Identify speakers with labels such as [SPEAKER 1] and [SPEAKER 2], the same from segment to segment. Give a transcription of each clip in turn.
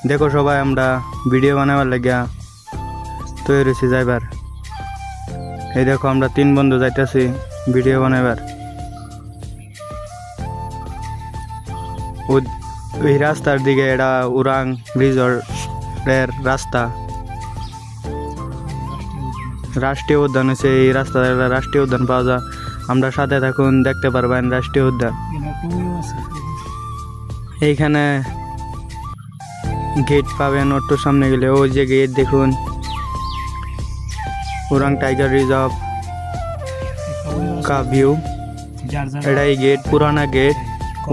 [SPEAKER 1] দেখো সবাই আমরা ভিডিও বানাবার লাগিয়া তৈরি হয়েছি যাইবার। এই দেখো আমরা 3 বন্ধু যাইতেছি ভিডিও বানাবার। ওই রাস্তার দিকে এটা উরাং রিসর্টের রাস্তা, রাষ্ট্রীয় উদ্যান হচ্ছে এই রাস্তা, রাষ্ট্রীয় উদ্যান পাওয়া যায়। আমরা সাথে থাকুন, দেখতে পারবেন রাষ্ট্রীয় উদ্যান। এইখানে গেট পাবেন, অটোর সামনে গেলে ওই যে গেট দেখুন, উরাং টাইগার রিজার্ভ का व्यू। এটা এই গেট, পুরানা গেট,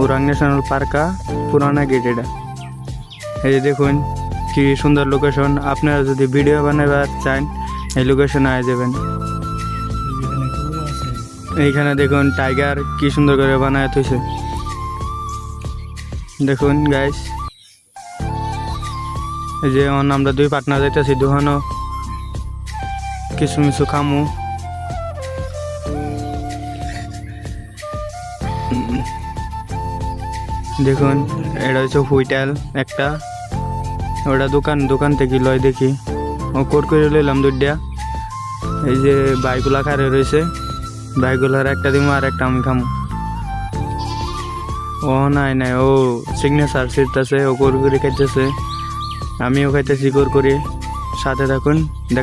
[SPEAKER 1] উরাং ন্যাশনাল পার্ক পুরানা গেট। এটা এই যে দেখুন কি সুন্দর লোকেশন। আপনারা যদি ভিডিও বানাবার চান এই লোকেশনে আয় যাবেন। এইখানে দেখুন টাইগার কি সুন্দর করে বানায় থইছে, দেখুন গাইস। এই যে আমরা 2 পার্টনার যাইতেছি দোকানও কিছু কিছু খামু। দেখুন এটা হচ্ছে হোটেল একটা, ওটা দোকান থেকে লয় দেখি। ও কোট করে লইলাম 2টা। এই যে বাইকগুলা খারে রয়েছে, বাইকগুলার একটা দিব আর একটা আমি খামু। ও নাই ও সিগনেচার ছিটতেছে, ও কোর করে খাইতেছে, আমিও খাইতেছি কোর করে। সাথে থাকুন, দেখ।